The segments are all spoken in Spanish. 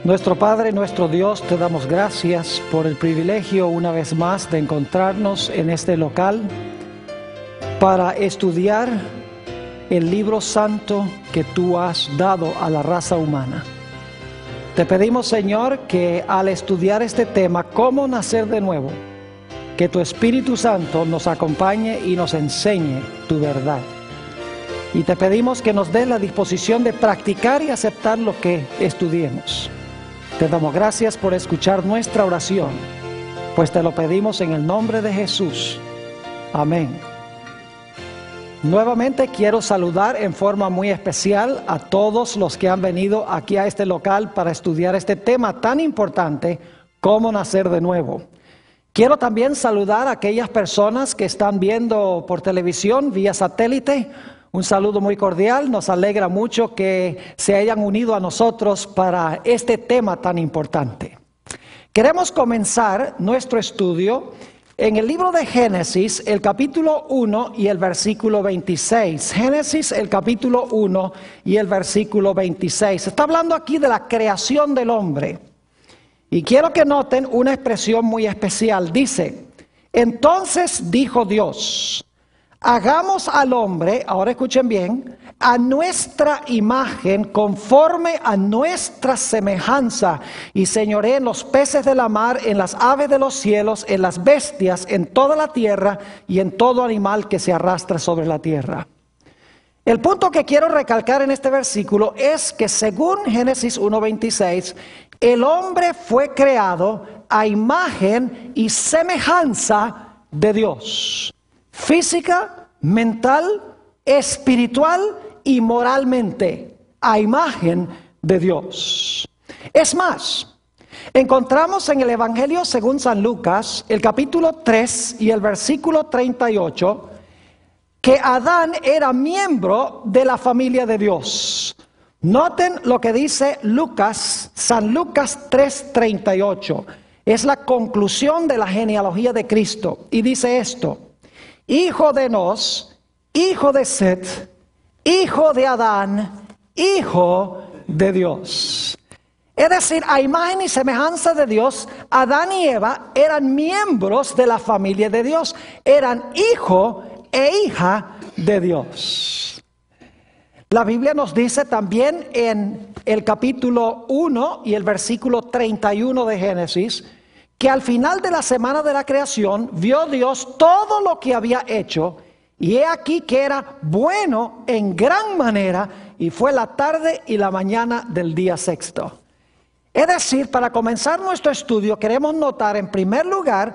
Nuestro Padre, nuestro Dios, te damos gracias por el privilegio una vez más de encontrarnos en este local para estudiar el libro santo que tú has dado a la raza humana. Te pedimos, Señor, que al estudiar este tema, cómo nacer de nuevo, que tu Espíritu Santo nos acompañe y nos enseñe tu verdad. Y te pedimos que nos dé la disposición de practicar y aceptar lo que estudiemos. Te damos gracias por escuchar nuestra oración, pues te lo pedimos en el nombre de Jesús. Amén. Nuevamente quiero saludar en forma muy especial a todos los que han venido aquí a este local para estudiar este tema tan importante, cómo nacer de nuevo. Quiero también saludar a aquellas personas que están viendo por televisión, vía satélite. Un saludo muy cordial, nos alegra mucho que se hayan unido a nosotros para este tema tan importante. Queremos comenzar nuestro estudio en el libro de Génesis, el capítulo 1 y el versículo 26. Génesis, el capítulo 1 y el versículo 26. Está hablando aquí de la creación del hombre. Y quiero que noten una expresión muy especial. Dice, entonces dijo Dios, hagamos al hombre, ahora escuchen bien, a nuestra imagen, conforme a nuestra semejanza, y señoree en los peces de la mar, en las aves de los cielos, en las bestias, en toda la tierra y en todo animal que se arrastra sobre la tierra. El punto que quiero recalcar en este versículo es que según Génesis 1:26, el hombre fue creado a imagen y semejanza de Dios. Física, mental, espiritual y moralmente, a imagen de Dios. Es más, encontramos en el Evangelio según San Lucas, el capítulo 3 y el versículo 38, que Adán era miembro de la familia de Dios. Noten lo que dice Lucas, San Lucas 3:38. Es la conclusión de la genealogía de Cristo. Y dice esto: hijo de Enos, hijo de Set, hijo de Adán, hijo de Dios. Es decir, a imagen y semejanza de Dios, Adán y Eva eran miembros de la familia de Dios. Eran hijo e hija de Dios. La Biblia nos dice también en el capítulo 1 y el versículo 31 de Génesis, que al final de la semana de la creación vio Dios todo lo que había hecho, y he aquí que era bueno en gran manera, y fue la tarde y la mañana del día sexto. Es decir, para comenzar nuestro estudio queremos notar en primer lugar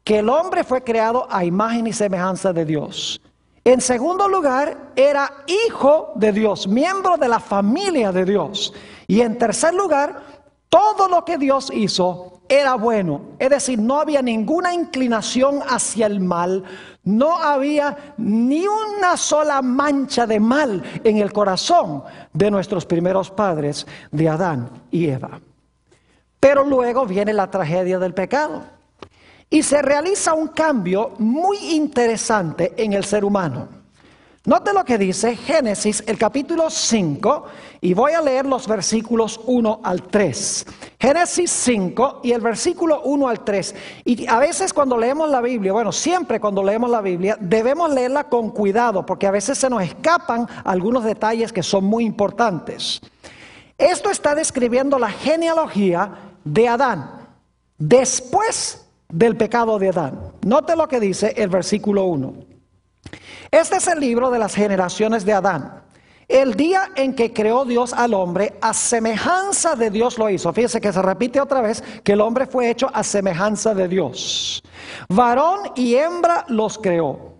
que el hombre fue creado a imagen y semejanza de Dios. En segundo lugar, era hijo de Dios, miembro de la familia de Dios. Y en tercer lugar, todo lo que Dios hizo era bueno. Es decir, no había ninguna inclinación hacia el mal. No había ni una sola mancha de mal en el corazón de nuestros primeros padres, de Adán y Eva. Pero luego viene la tragedia del pecado. Y se realiza un cambio muy interesante en el ser humano. Note lo que dice Génesis, el capítulo 5, y voy a leer los versículos 1 al 3. Génesis 5 y el versículo 1 al 3. Y a veces cuando leemos la Biblia, bueno, siempre cuando leemos la Biblia, debemos leerla con cuidado, porque a veces se nos escapan algunos detalles que son muy importantes. Esto está describiendo la genealogía de Adán, después del pecado de Adán. Note lo que dice el versículo 1. Este es el libro de las generaciones de Adán. El día en que creó Dios al hombre, a semejanza de Dios lo hizo. Fíjese que se repite otra vez que el hombre fue hecho a semejanza de Dios. Varón y hembra los creó.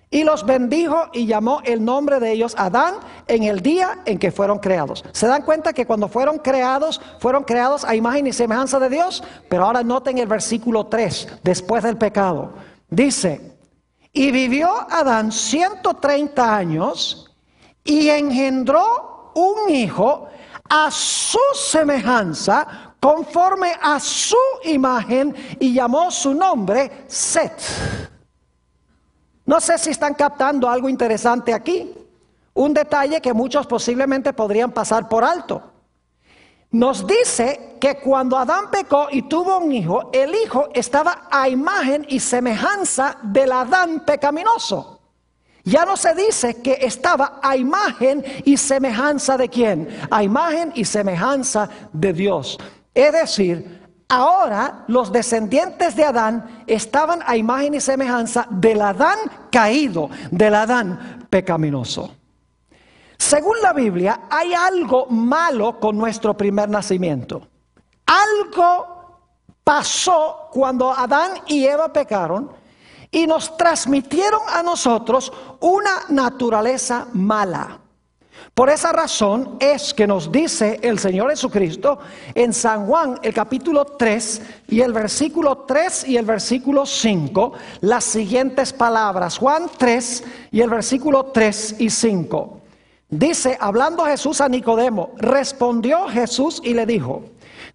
Y los bendijo y llamó el nombre de ellos Adán en el día en que fueron creados. ¿Se dan cuenta que cuando fueron creados a imagen y semejanza de Dios? Pero ahora noten el versículo 3, después del pecado. Dice, y vivió Adán 130 años y engendró un hijo a su semejanza, conforme a su imagen, y llamó su nombre Set. No sé si están captando algo interesante aquí. Un detalle que muchos posiblemente podrían pasar por alto. nos dice que cuando Adán pecó y tuvo un hijo, el hijo estaba a imagen y semejanza del Adán pecaminoso. Ya no se dice que estaba a imagen y semejanza de quién, a imagen y semejanza de Dios. Es decir, ahora los descendientes de Adán estaban a imagen y semejanza del Adán caído, del Adán pecaminoso. Según la Biblia, hay algo malo con nuestro primer nacimiento. Algo pasó cuando Adán y Eva pecaron y nos transmitieron a nosotros una naturaleza mala. Por esa razón es que nos dice el Señor Jesucristo en San Juan, el capítulo 3 y el versículo 3 y el versículo 5, las siguientes palabras. Juan 3 y el versículo 3 y 5. Dice, hablando Jesús a Nicodemo, respondió Jesús y le dijo,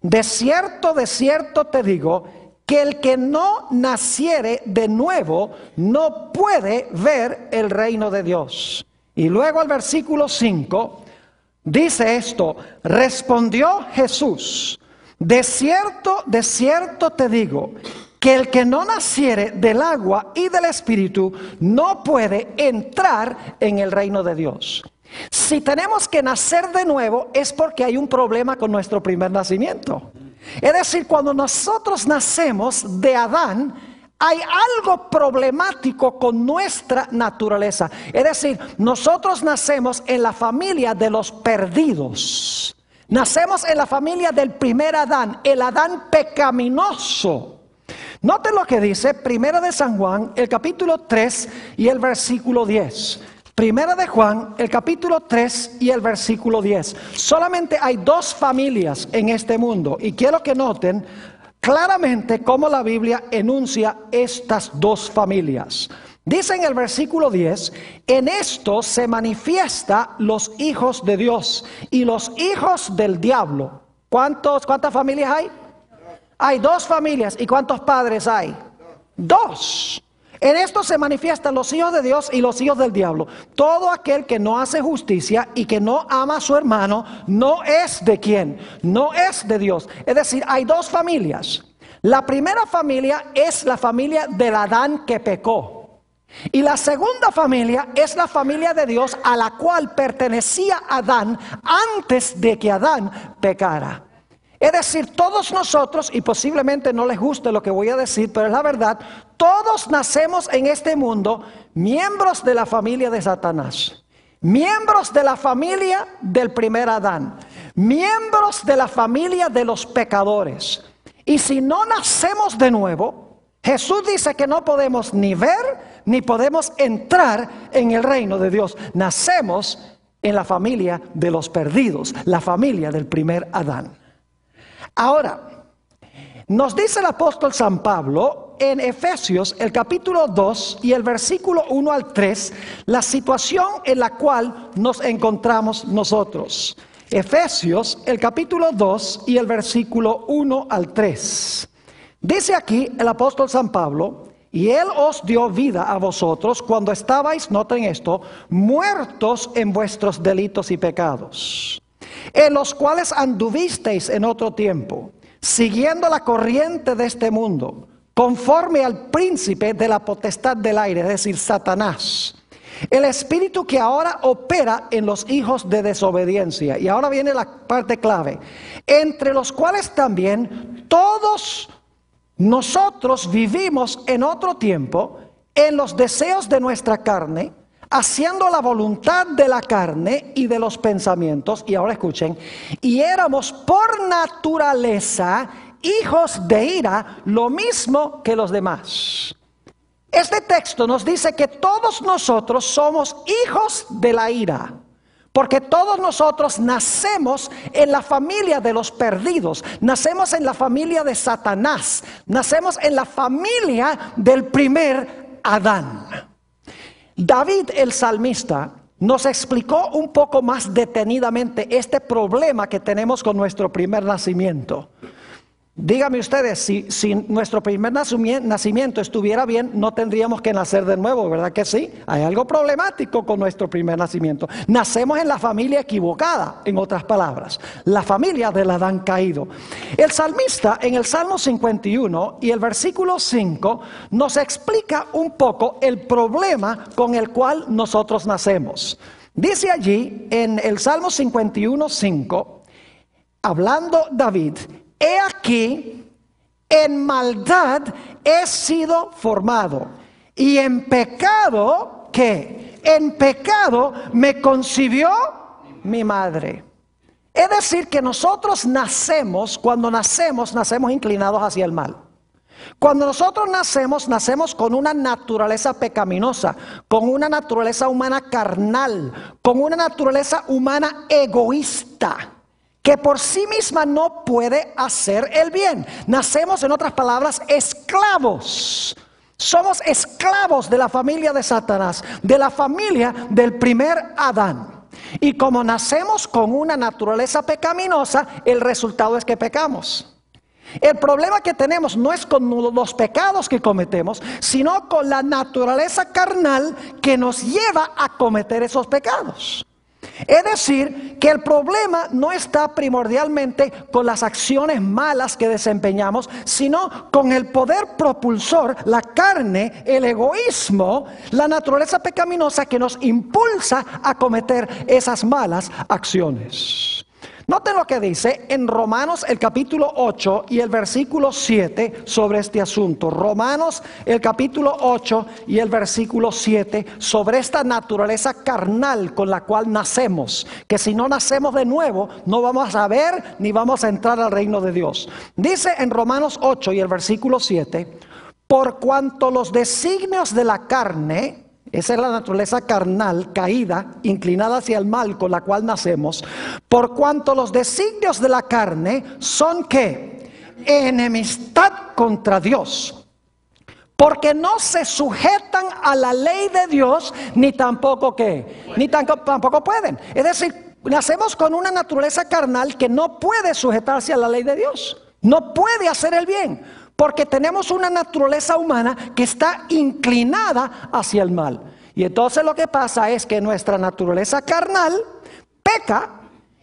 de cierto te digo, que el que no naciere de nuevo no puede ver el reino de Dios. Y luego el versículo 5 dice esto, respondió Jesús, de cierto te digo, que el que no naciere del agua y del Espíritu no puede entrar en el reino de Dios. Si tenemos que nacer de nuevo es porque hay un problema con nuestro primer nacimiento. Es decir, cuando nosotros nacemos de Adán, hay algo problemático con nuestra naturaleza. Es decir, nosotros nacemos en la familia de los perdidos. Nacemos en la familia del primer Adán, el Adán pecaminoso. Noten lo que dice Primera de San Juan, el capítulo 3 y el versículo 10. Primera de Juan, el capítulo 3 y el versículo 10. Solamente hay dos familias en este mundo y quiero que noten claramente cómo la Biblia enuncia estas dos familias. Dice en el versículo 10, en esto se manifiesta los hijos de Dios y los hijos del diablo. ¿Cuántas familias hay? Hay dos familias. ¿Y cuántos padres hay? Dos. En esto se manifiestan los hijos de Dios y los hijos del diablo. Todo aquel que no hace justicia y que no ama a su hermano, no es de quién, no es de Dios. Es decir, hay dos familias. La primera familia es la familia del Adán que pecó. Y la segunda familia es la familia de Dios a la cual pertenecía Adán antes de que Adán pecara. Es decir, todos nosotros, y posiblemente no les guste lo que voy a decir, pero es la verdad, todos nacemos en este mundo miembros de la familia de Satanás, miembros de la familia del primer Adán, miembros de la familia de los pecadores. Y si no nacemos de nuevo, Jesús dice que no podemos ni ver ni podemos entrar en el reino de Dios. Nacemos en la familia de los perdidos, la familia del primer Adán. Ahora, nos dice el apóstol San Pablo en Efesios, el capítulo 2 y el versículo 1 al 3, la situación en la cual nos encontramos nosotros. Efesios, el capítulo 2 y el versículo 1 al 3. Dice aquí el apóstol San Pablo, y Él os dio vida a vosotros cuando estabais, noten esto, muertos en vuestros delitos y pecados, en los cuales anduvisteis en otro tiempo, siguiendo la corriente de este mundo, conforme al príncipe de la potestad del aire, es decir, Satanás, el espíritu que ahora opera en los hijos de desobediencia. Y ahora viene la parte clave, entre los cuales también todos nosotros vivimos en otro tiempo, en los deseos de nuestra carne, haciendo la voluntad de la carne y de los pensamientos. Y ahora escuchen, y éramos por naturaleza hijos de ira, lo mismo que los demás. Este texto nos dice que todos nosotros somos hijos de la ira, porque todos nosotros nacemos en la familia de los perdidos, nacemos en la familia de Satanás, nacemos en la familia del primer Adán. David el salmista nos explicó un poco más detenidamente este problema que tenemos con nuestro primer nacimiento. Díganme ustedes, si nuestro primer nacimiento estuviera bien, no tendríamos que nacer de nuevo, ¿verdad que sí? Hay algo problemático con nuestro primer nacimiento. Nacemos en la familia equivocada, en otras palabras, la familia del Adán caído. El salmista en el Salmo 51 y el versículo 5 nos explica un poco el problema con el cual nosotros nacemos. Dice allí en el Salmo 51, 5, hablando David: he aquí, en maldad he sido formado, y en pecado, ¿qué? En pecado me concibió mi madre. Es decir, que nosotros nacemos, cuando nacemos inclinados hacia el mal. Cuando nosotros nacemos con una naturaleza pecaminosa, con una naturaleza humana carnal, con una naturaleza humana egoísta, que por sí misma no puede hacer el bien. Nacemos, en otras palabras, esclavos. Somos esclavos de la familia de Satanás, de la familia del primer Adán. Y como nacemos con una naturaleza pecaminosa, el resultado es que pecamos. El problema que tenemos no es con los pecados que cometemos, sino con la naturaleza carnal que nos lleva a cometer esos pecados. Es decir, que el problema no está primordialmente con las acciones malas que desempeñamos, sino con el poder propulsor, la carne, el egoísmo, la naturaleza pecaminosa que nos impulsa a cometer esas malas acciones. Noten lo que dice en Romanos el capítulo 8 y el versículo 7 sobre este asunto. Romanos el capítulo 8 y el versículo 7 sobre esta naturaleza carnal con la cual nacemos. Que si no nacemos de nuevo, no vamos a ver ni vamos a entrar al reino de Dios. Dice en Romanos 8 y el versículo 7: por cuanto los designios de la carne, esa es la naturaleza carnal, caída, inclinada hacia el mal con la cual nacemos. Por cuanto los designios de la carne son ¿qué? Enemistad contra Dios. Porque no se sujetan a la ley de Dios, ni tampoco ¿qué? Ni tampoco pueden. Es decir, nacemos con una naturaleza carnal que no puede sujetarse a la ley de Dios. No puede hacer el bien. Porque tenemos una naturaleza humana que está inclinada hacia el mal. Y entonces lo que pasa es que nuestra naturaleza carnal peca,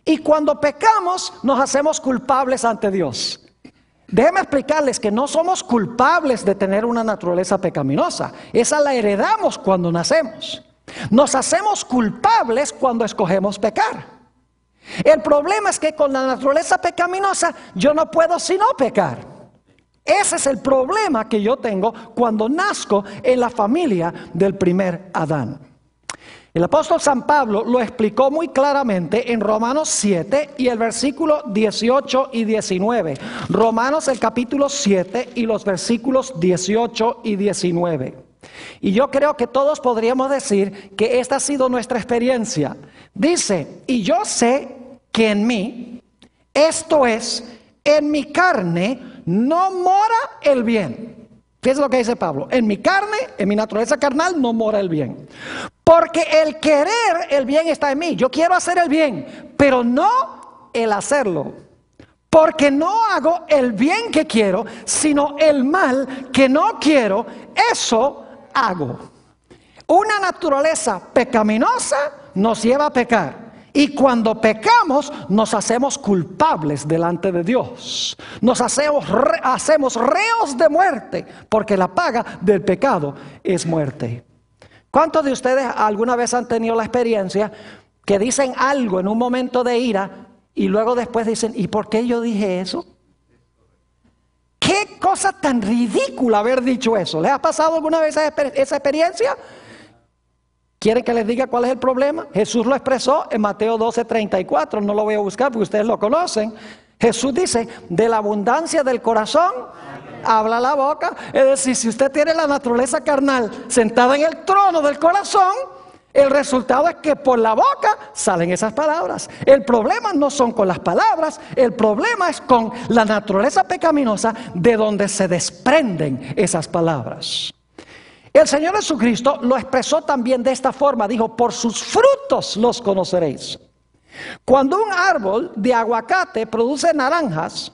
y cuando pecamos nos hacemos culpables ante Dios. Déjenme explicarles que no somos culpables de tener una naturaleza pecaminosa. Esa la heredamos cuando nacemos. Nos hacemos culpables cuando escogemos pecar. El problema es que con la naturaleza pecaminosa yo no puedo sino pecar. Ese es el problema que yo tengo cuando nazco en la familia del primer Adán. El apóstol San Pablo lo explicó muy claramente en Romanos 7 y el versículo 18 y 19. Romanos el capítulo 7 y los versículos 18 y 19. Y yo creo que todos podríamos decir que esta ha sido nuestra experiencia. Dice: y yo sé que en mí, esto es, en mi carne, no mora el bien. Fíjense lo que dice Pablo: en mi carne, en mi naturaleza carnal, no mora el bien. Porque el querer el bien está en mí. Yo quiero hacer el bien, pero no el hacerlo. Porque no hago el bien que quiero, sino el mal que no quiero, eso hago. Una naturaleza pecaminosa nos lleva a pecar. Y cuando pecamos nos hacemos culpables delante de Dios. Nos hacemos reos de muerte, porque la paga del pecado es muerte. ¿Cuántos de ustedes alguna vez han tenido la experiencia que dicen algo en un momento de ira y luego después dicen: ¿y por qué yo dije eso? ¿Qué cosa tan ridícula haber dicho eso? ¿Les ha pasado alguna vez esa experiencia? ¿Quieren que les diga cuál es el problema? Jesús lo expresó en Mateo 12:34, no lo voy a buscar porque ustedes lo conocen. Jesús dice: de la abundancia del corazón habla la boca. Es decir, si usted tiene la naturaleza carnal sentada en el trono del corazón, el resultado es que por la boca salen esas palabras. El problema no son con las palabras, el problema es con la naturaleza pecaminosa de donde se desprenden esas palabras. El Señor Jesucristo lo expresó también de esta forma. Dijo: por sus frutos los conoceréis. Cuando un árbol de aguacate produce naranjas,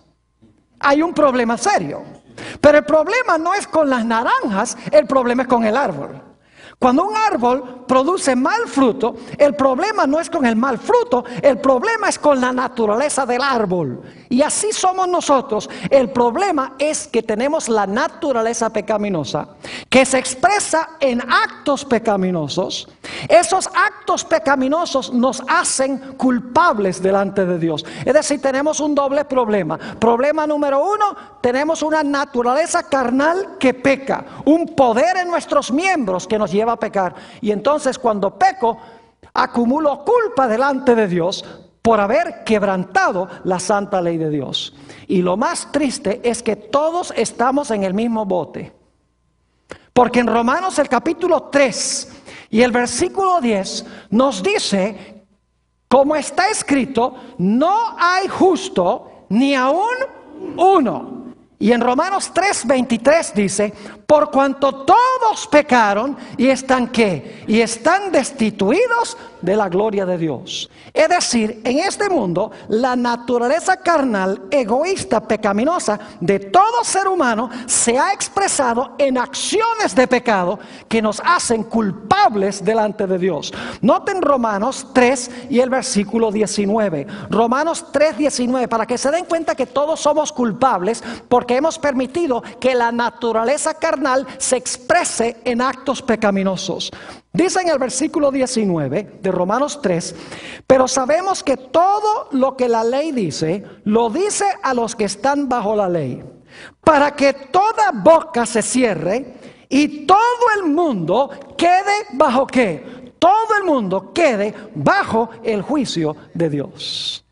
hay un problema serio. Pero el problema no es con las naranjas, el problema es con el árbol. Cuando un árbol produce mal fruto, el problema no es con el mal fruto, el problema es con la naturaleza del árbol. Y así somos nosotros. El problema es que tenemos la naturaleza pecaminosa, que se expresa en actos pecaminosos. Esos actos pecaminosos nos hacen culpables delante de Dios. Es decir, tenemos un doble problema. Problema número uno, tenemos una naturaleza carnal que peca, un poder en nuestros miembros que nos lleva a pecar. Y entonces cuando peco, acumulo culpa delante de Dios por haber quebrantado la santa ley de Dios. Y lo más triste es que todos estamos en el mismo bote. Porque en Romanos el capítulo 3 y el versículo 10 nos dice, como está escrito, no hay justo ni aún uno. Y en Romanos 3:23 dice, por cuanto todos pecaron y están ¿qué? Y están destituidos de la gloria de Dios. Es decir, en este mundo, la naturaleza carnal, egoísta, pecaminosa de todo ser humano se ha expresado en acciones de pecado que nos hacen culpables delante de Dios. Noten Romanos 3 y el versículo 19. Romanos 3:19, para que se den cuenta que todos somos culpables porque hemos permitido que la naturaleza carnal se exprese en actos pecaminosos. Dice en el versículo 19 de Romanos 3, pero sabemos que todo lo que la ley dice, lo dice a los que están bajo la ley, para que toda boca se cierre y todo el mundo quede bajo ¿qué? Todo el mundo quede bajo el juicio de Dios.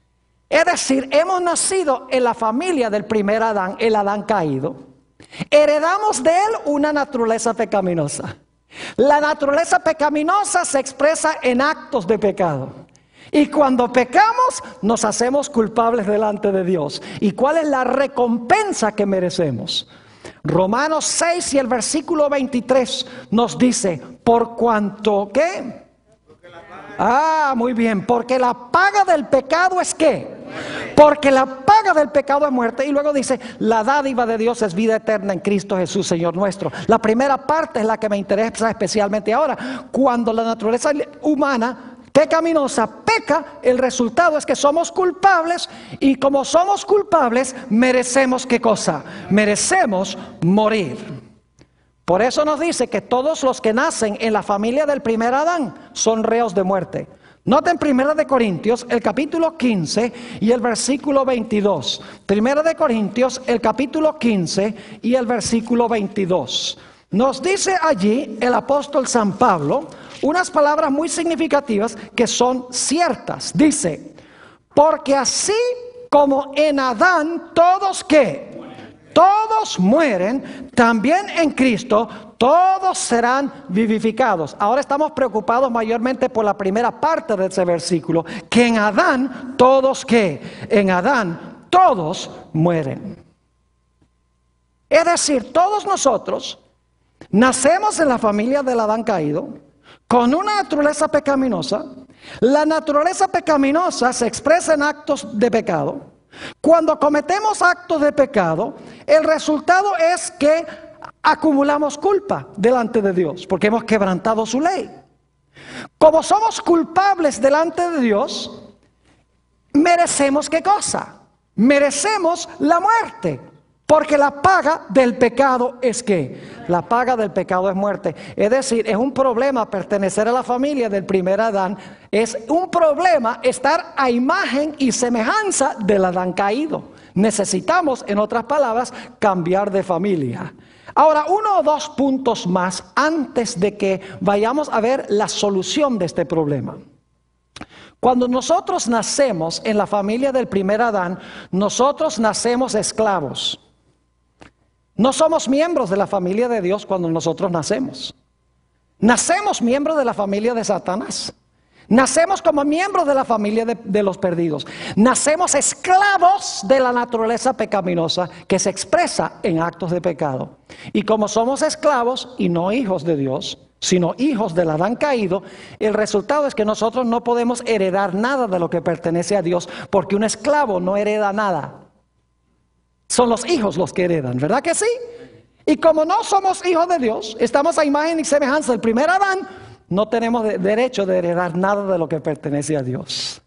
Es decir, hemos nacido en la familia del primer Adán, el Adán caído. Heredamos de él una naturaleza pecaminosa. La naturaleza pecaminosa se expresa en actos de pecado. Y cuando pecamos, nos hacemos culpables delante de Dios. ¿Y cuál es la recompensa que merecemos? Romanos 6 y el versículo 23 nos dice, por cuanto, ¿qué? Muy bien, porque la paga del pecado es ¿qué? Porque la paga del pecado es muerte. Y luego dice, la dádiva de Dios es vida eterna en Cristo Jesús, Señor nuestro. La primera parte es la que me interesa especialmente ahora. Cuando la naturaleza humana pecaminosa peca, el resultado es que somos culpables. Y como somos culpables, merecemos ¿qué cosa? Merecemos morir. Por eso nos dice que todos los que nacen en la familia del primer Adán son reos de muerte. Noten 1 de Corintios, el capítulo 15 y el versículo 22. 1 de Corintios, el capítulo 15 y el versículo 22. Nos dice allí el apóstol San Pablo unas palabras muy significativas que son ciertas. Dice, porque así como en Adán todos ¿qué? Todos mueren, también en Cristo todos serán vivificados. Ahora estamos preocupados mayormente por la primera parte de ese versículo, que en Adán todos ¿qué? En Adán todos mueren. Es decir, todos nosotros nacemos en la familia del Adán caído, con una naturaleza pecaminosa. La naturaleza pecaminosa se expresa en actos de pecado. Cuando cometemos actos de pecado, el resultado es que acumulamos culpa delante de Dios, porque hemos quebrantado su ley. Como somos culpables delante de Dios, merecemos ¿qué cosa? Merecemos la muerte, porque la paga del pecado es ¿qué? La paga del pecado es muerte. Es decir, es un problema pertenecer a la familia del primer Adán. Es un problema estar a imagen y semejanza del Adán caído. Necesitamos, en otras palabras, cambiar de familia. Ahora, 1 o 2 puntos más antes de que vayamos a ver la solución de este problema. Cuando nosotros nacemos en la familia del primer Adán, nosotros nacemos esclavos. No somos miembros de la familia de Dios cuando nosotros nacemos. Nacemos miembros de la familia de Satanás. Nacemos como miembros de la familia de los perdidos. Nacemos esclavos de la naturaleza pecaminosa que se expresa en actos de pecado. Y como somos esclavos y no hijos de Dios, sino hijos del Adán caído, el resultado es que nosotros no podemos heredar nada de lo que pertenece a Dios, porque un esclavo no hereda nada. Son los hijos los que heredan, ¿verdad que sí? Y como no somos hijos de Dios, estamos a imagen y semejanza del primer Adán, no tenemos derecho de heredar nada de lo que pertenece a Dios.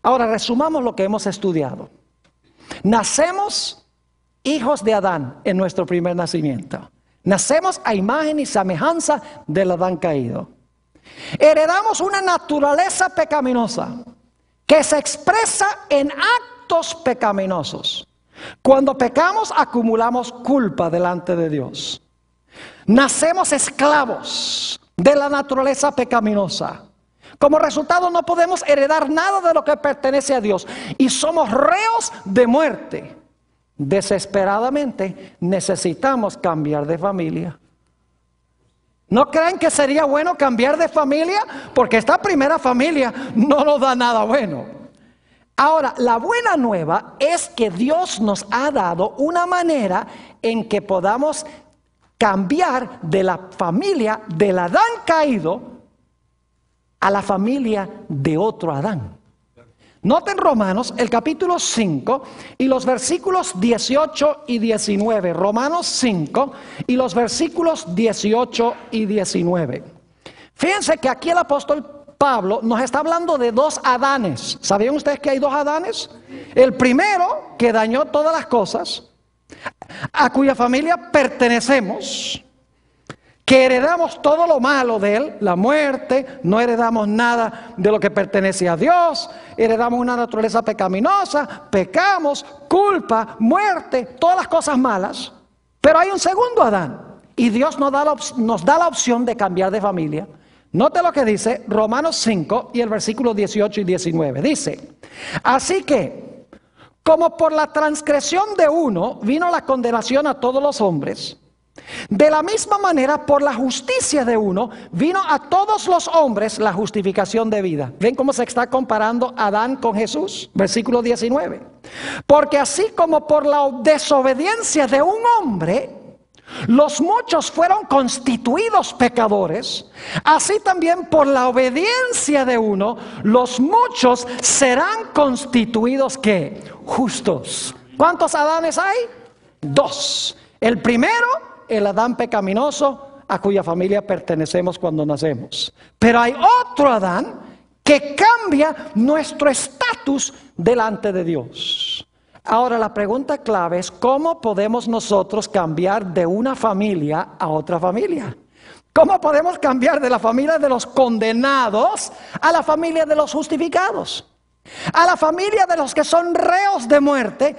Ahora resumamos lo que hemos estudiado. Nacemos hijos de Adán en nuestro primer nacimiento. Nacemos a imagen y semejanza del Adán caído. Heredamos una naturaleza pecaminosa que se expresa en actos pecaminosos. Cuando pecamos, acumulamos culpa delante de Dios. Nacemos esclavos de la naturaleza pecaminosa. Como resultado, no podemos heredar nada de lo que pertenece a Dios. Y somos reos de muerte. Desesperadamente necesitamos cambiar de familia. ¿No creen que sería bueno cambiar de familia? Porque esta primera familia no nos da nada bueno. Ahora, la buena nueva es que Dios nos ha dado una manera en que podamos cambiar de la familia del Adán caído a la familia de otro Adán. Noten Romanos, el capítulo 5 y los versículos 18 y 19. Romanos 5 y los versículos 18 y 19. Fíjense que aquí el apóstol Pablo nos está hablando de dos Adanes. ¿Sabían ustedes que hay dos Adanes? El primero, que dañó todas las cosas, a cuya familia pertenecemos, que heredamos todo lo malo de él, la muerte, no heredamos nada de lo que pertenece a Dios, heredamos una naturaleza pecaminosa, pecamos, culpa, muerte, todas las cosas malas. Pero hay un segundo Adán y Dios nos da la opción de cambiar de familia. Note lo que dice Romanos 5 y el versículo 18 y 19. Dice, así que, como por la transgresión de uno vino la condenación a todos los hombres, de la misma manera por la justicia de uno vino a todos los hombres la justificación de vida. ¿Ven cómo se está comparando Adán con Jesús? Versículo 19. Porque así como por la desobediencia de un hombre los muchos fueron constituidos pecadores, así también por la obediencia de uno, los muchos serán constituidos ¿qué? Justos. ¿Cuántos Adanes hay? Dos. El primero, el Adán pecaminoso, a cuya familia pertenecemos cuando nacemos. Pero hay otro Adán que cambia nuestro estatus delante de Dios. Ahora la pregunta clave es ¿cómo podemos nosotros cambiar de una familia a otra familia? ¿Cómo podemos cambiar de la familia de los condenados a la familia de los justificados? A la familia de los que son reos de muerte,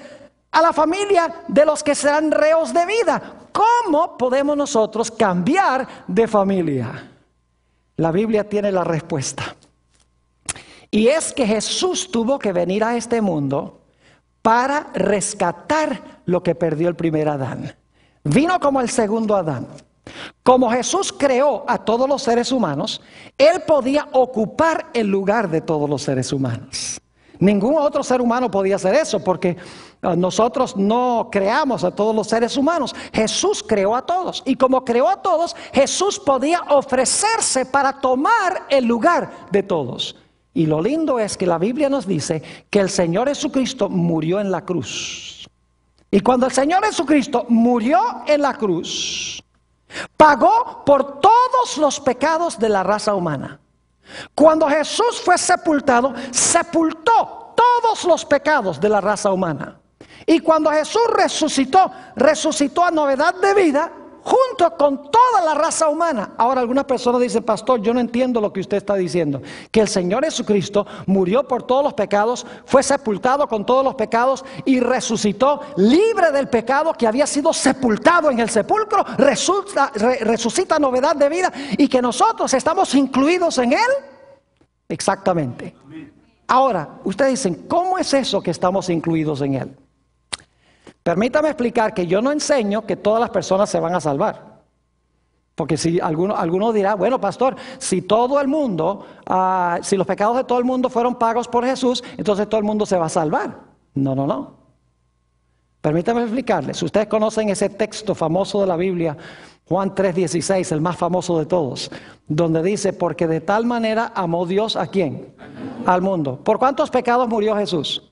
a la familia de los que serán reos de vida. ¿Cómo podemos nosotros cambiar de familia? La Biblia tiene la respuesta. Y es que Jesús tuvo que venir a este mundo para rescatar lo que perdió el primer Adán. Vino como el segundo Adán. Como Jesús creó a todos los seres humanos, Él podía ocupar el lugar de todos los seres humanos. Ningún otro ser humano podía hacer eso porque nosotros no creamos a todos los seres humanos. Jesús creó a todos. Y como creó a todos, Jesús podía ofrecerse para tomar el lugar de todos. Y lo lindo es que la Biblia nos dice que el Señor Jesucristo murió en la cruz. Y cuando el Señor Jesucristo murió en la cruz, pagó por todos los pecados de la raza humana. Cuando Jesús fue sepultado, sepultó todos los pecados de la raza humana. Y cuando Jesús resucitó, resucitó a novedad de vida junto con toda la raza humana. Ahora algunas personas dicen, pastor, yo no entiendo lo que usted está diciendo. Que el Señor Jesucristo murió por todos los pecados, fue sepultado con todos los pecados y resucitó libre del pecado que había sido sepultado en el sepulcro, resucita novedad de vida y que nosotros estamos incluidos en Él. Exactamente. Ahora, ustedes dicen, ¿cómo es eso que estamos incluidos en Él? Permítame explicar que yo no enseño que todas las personas se van a salvar. Porque si alguno dirá, bueno, pastor, si todo el mundo, si los pecados de todo el mundo fueron pagos por Jesús, entonces todo el mundo se va a salvar. No. Permítame explicarles. Ustedes conocen ese texto famoso de la Biblia, Juan 3:16, el más famoso de todos, donde dice, porque de tal manera amó Dios ¿a quién? Al mundo. ¿Por cuántos pecados murió Jesús?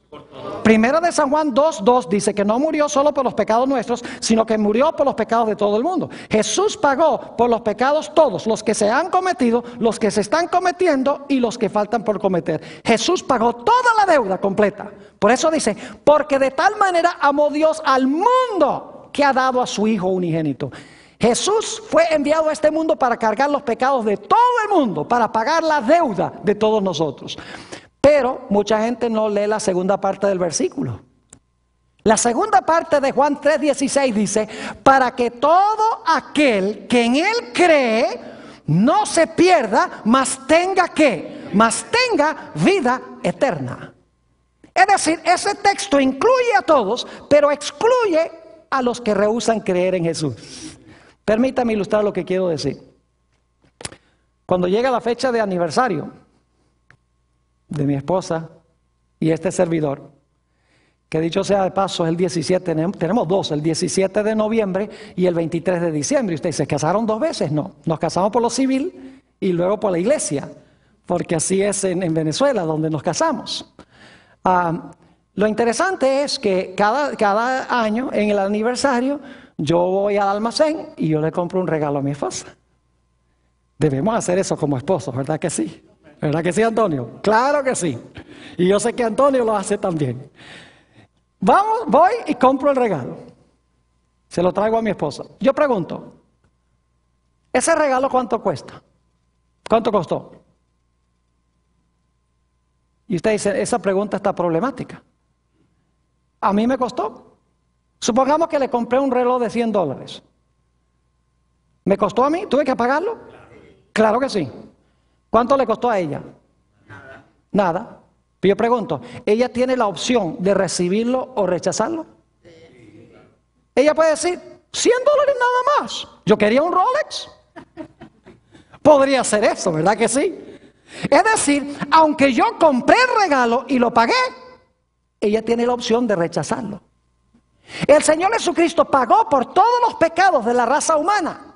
Primera de San Juan 2:2 dice que no murió solo por los pecados nuestros, sino que murió por los pecados de todo el mundo. Jesús pagó por los pecados todos, los que se han cometido, los que se están cometiendo y los que faltan por cometer. Jesús pagó toda la deuda completa. Por eso dice, porque de tal manera amó Dios al mundo que ha dado a su Hijo unigénito. Jesús fue enviado a este mundo para cargar los pecados de todo el mundo, para pagar la deuda de todos nosotros. Pero mucha gente no lee la segunda parte del versículo. La segunda parte de Juan 3:16 dice, para que todo aquel que en Él cree no se pierda, mas tenga ¿qué? Mas tenga vida eterna. Es decir, ese texto incluye a todos, pero excluye a los que rehúsan creer en Jesús. Permítame ilustrar lo que quiero decir. Cuando llega la fecha de aniversario de mi esposa y este servidor, que dicho sea de paso es el 17, tenemos dos, el 17 de noviembre y el 23 de diciembre. ¿Ustedes se casaron dos veces? No, nos casamos por lo civil y luego por la iglesia, porque así es en Venezuela donde nos casamos. Lo interesante es que cada año en el aniversario yo voy al almacén y yo le compro un regalo a mi esposa. Debemos hacer eso como esposos, ¿verdad que sí? ¿Verdad que sí, Antonio? Claro que sí. Y yo sé que Antonio lo hace también. Voy y compro el regalo. Se lo traigo a mi esposa. Yo pregunto, ¿ese regalo cuánto cuesta? ¿Cuánto costó? Y usted dice, esa pregunta está problemática. A mí me costó. Supongamos que le compré un reloj de $100. ¿Me costó a mí? ¿Tuve que pagarlo? Claro que sí. ¿Cuánto le costó a ella? Nada. Yo pregunto, ¿ella tiene la opción de recibirlo o rechazarlo? Ella puede decir, $100 nada más. Yo quería un Rolex. Podría ser eso, ¿verdad que sí? Es decir, aunque yo compré el regalo y lo pagué, ella tiene la opción de rechazarlo. El Señor Jesucristo pagó por todos los pecados de la raza humana.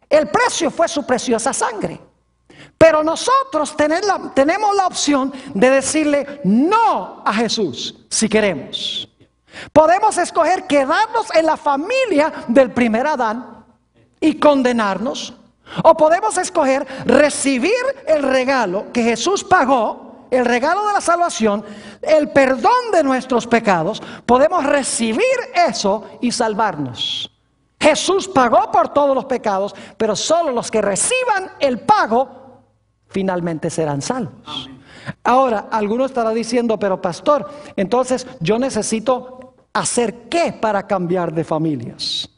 El precio fue su preciosa sangre. Pero nosotros tenemos la opción de decirle no a Jesús si queremos. Podemos escoger quedarnos en la familia del primer Adán y condenarnos. O podemos escoger recibir el regalo que Jesús pagó, el regalo de la salvación, el perdón de nuestros pecados. Podemos recibir eso y salvarnos. Jesús pagó por todos los pecados, pero solo los que reciban el pago finalmente serán salvos. Ahora, alguno estará diciendo, pero pastor, entonces yo necesito hacer ¿qué para cambiar de familias?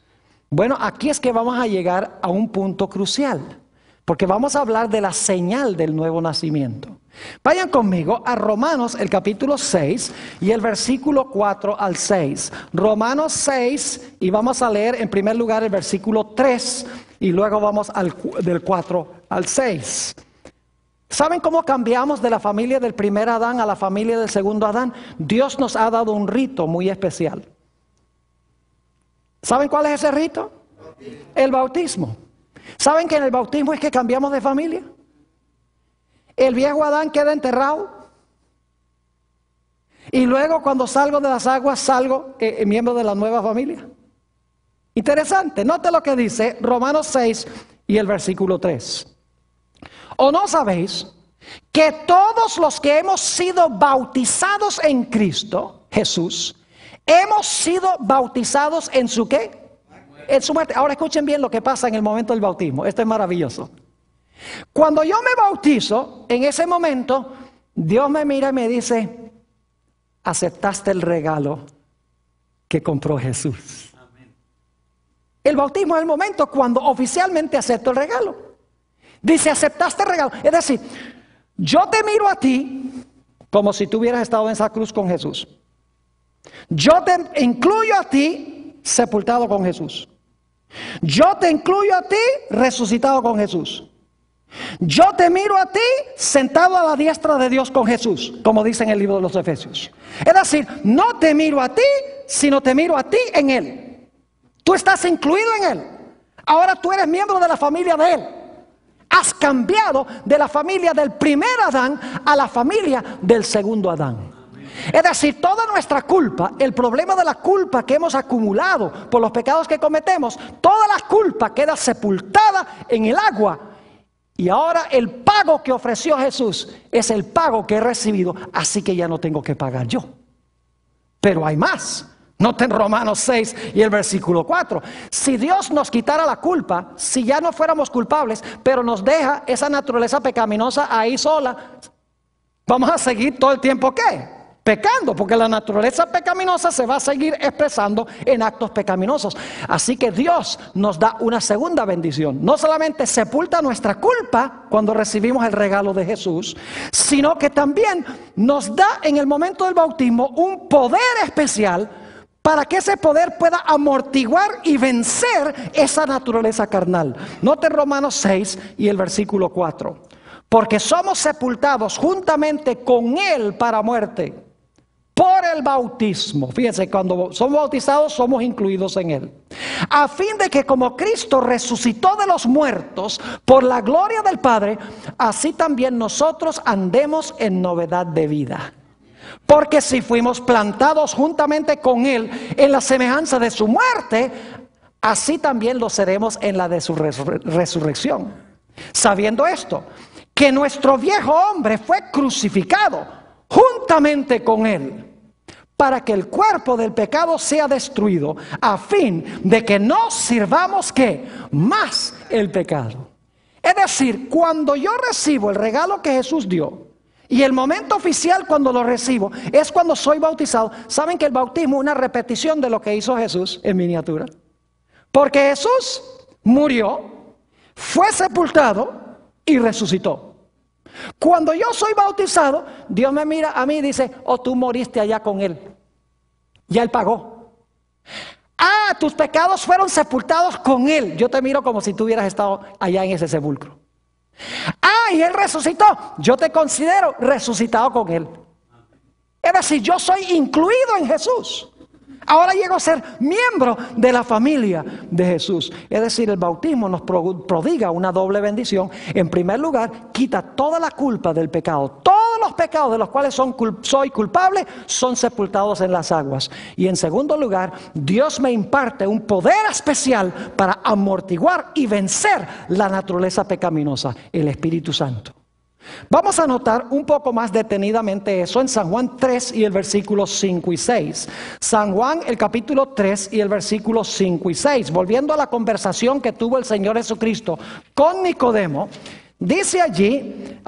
Bueno, aquí es que vamos a llegar a un punto crucial, porque vamos a hablar de la señal del nuevo nacimiento. Vayan conmigo a Romanos, el capítulo 6 y el versículo 4 al 6. Romanos 6, y vamos a leer en primer lugar el versículo 3 y luego vamos del 4 al 6. ¿Saben cómo cambiamos de la familia del primer Adán a la familia del segundo Adán? Dios nos ha dado un rito muy especial. ¿Saben cuál es ese rito? El bautismo. ¿Saben que en el bautismo es que cambiamos de familia? El viejo Adán queda enterrado. Y luego cuando salgo de las aguas salgo miembro de la nueva familia. Interesante. Note lo que dice Romanos 6 y el versículo 3. ¿O no sabéis que todos los que hemos sido bautizados en Cristo Jesús, hemos sido bautizados en su qué? En su muerte. Ahora escuchen bien lo que pasa en el momento del bautismo. Esto es maravilloso. Cuando yo me bautizo, en ese momento, Dios me mira y me dice, aceptaste el regalo que compró Jesús. El bautismo es el momento cuando oficialmente acepto el regalo. Dice, aceptaste el regalo. Es decir, yo te miro a ti como si tú hubieras estado en esa cruz con Jesús. Yo te incluyo a ti sepultado con Jesús. Yo te incluyo a ti resucitado con Jesús. Yo te miro a ti sentado a la diestra de Dios con Jesús, como dice en el libro de los Efesios. Es decir, no te miro a ti, sino te miro a ti en Él. Tú estás incluido en Él. Ahora tú eres miembro de la familia de Él. Has cambiado de la familia del primer Adán a la familia del segundo Adán. Es decir, toda nuestra culpa, el problema de la culpa que hemos acumulado por los pecados que cometemos, toda la culpa queda sepultada en el agua. Y ahora el pago que ofreció Jesús es el pago que he recibido, así que ya no tengo que pagar yo. Pero hay más. Noten Romanos 6 y el versículo 4. Si Dios nos quitara la culpa, si ya no fuéramos culpables, pero nos deja esa naturaleza pecaminosa ahí sola, vamos a seguir todo el tiempo ¿qué? Pecando, porque la naturaleza pecaminosa se va a seguir expresando en actos pecaminosos. Así que Dios nos da una segunda bendición. No solamente sepulta nuestra culpa cuando recibimos el regalo de Jesús, sino que también nos da en el momento del bautismo un poder especial para que ese poder pueda amortiguar y vencer esa naturaleza carnal. Note Romanos 6 y el versículo 4. Porque somos sepultados juntamente con Él para muerte por el bautismo. Fíjense, cuando somos bautizados somos incluidos en Él. A fin de que como Cristo resucitó de los muertos por la gloria del Padre, así también nosotros andemos en novedad de vida. Porque si fuimos plantados juntamente con Él en la semejanza de su muerte, así también lo seremos en la de su resurrección. Sabiendo esto, que nuestro viejo hombre fue crucificado juntamente con Él, para que el cuerpo del pecado sea destruido, a fin de que no sirvamos ¿qué? Más el pecado. Es decir, cuando yo recibo el regalo que Jesús dio, y el momento oficial cuando lo recibo, es cuando soy bautizado. ¿Saben que el bautismo es una repetición de lo que hizo Jesús en miniatura? Porque Jesús murió, fue sepultado y resucitó. Cuando yo soy bautizado, Dios me mira a mí y dice: oh, tú moriste allá con Él. Ya Él pagó. Ah, tus pecados fueron sepultados con Él. Yo te miro como si tú hubieras estado allá en ese sepulcro. Ah, y Él resucitó. Yo te considero resucitado con Él. Es decir, yo soy incluido en Jesús. Ahora llego a ser miembro de la familia de Jesús. Es decir, el bautismo nos prodiga una doble bendición. En primer lugar, quita toda la culpa del pecado. Todos los pecados de los cuales soy culpable son sepultados en las aguas. Y en segundo lugar, Dios me imparte un poder especial para amortiguar y vencer la naturaleza pecaminosa, el Espíritu Santo. Vamos a notar un poco más detenidamente eso en San Juan 3 y el versículo 5 y 6. San Juan, el capítulo 3 y el versículo 5 y 6. Volviendo a la conversación que tuvo el Señor Jesucristo con Nicodemo, dice allí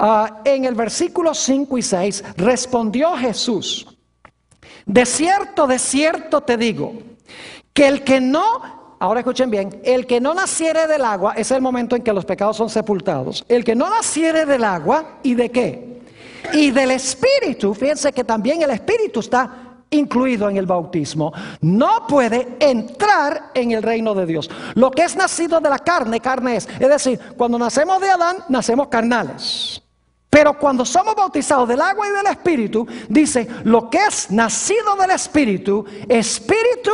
en el versículo 5 y 6, respondió Jesús: de cierto te digo, que el que no... Ahora escuchen bien, el que no naciere del agua, es el momento en que los pecados son sepultados. El que no naciere del agua, ¿y de qué? Y del Espíritu, fíjense que también el Espíritu está incluido en el bautismo, no puede entrar en el reino de Dios. Lo que es nacido de la carne, carne es. Es decir, cuando nacemos de Adán, nacemos carnales. Pero cuando somos bautizados del agua y del Espíritu, dice, lo que es nacido del Espíritu, Espíritu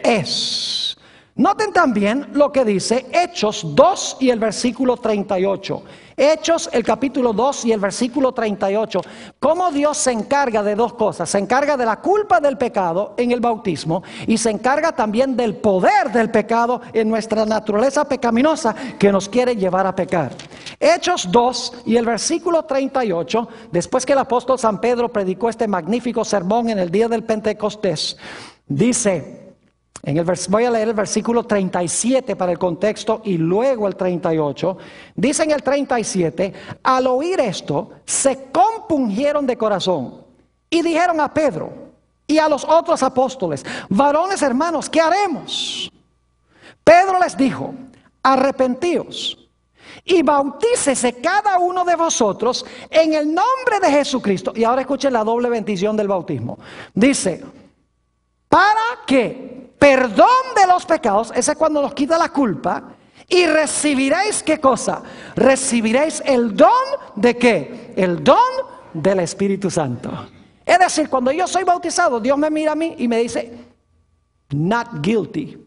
es. Noten también lo que dice Hechos 2 y el versículo 38. Hechos, el capítulo 2 y el versículo 38. Cómo Dios se encarga de dos cosas. Se encarga de la culpa del pecado en el bautismo y se encarga también del poder del pecado en nuestra naturaleza pecaminosa que nos quiere llevar a pecar. Hechos 2 y el versículo 38, después que el apóstol San Pedro predicó este magnífico sermón en el día del Pentecostés, dice... voy a leer el versículo 37 para el contexto y luego el 38. Dice en el 37, al oír esto, se compungieron de corazón y dijeron a Pedro y a los otros apóstoles: varones hermanos, ¿qué haremos? Pedro les dijo: arrepentíos y bautícese cada uno de vosotros en el nombre de Jesucristo. Y ahora escuchen la doble bendición del bautismo. Dice, para que perdón de los pecados, ese es cuando nos quita la culpa, y recibiréis, ¿qué cosa? Recibiréis el don de ¿qué? El don del Espíritu Santo. Es decir, cuando yo soy bautizado, Dios me mira a mí y me dice: not guilty,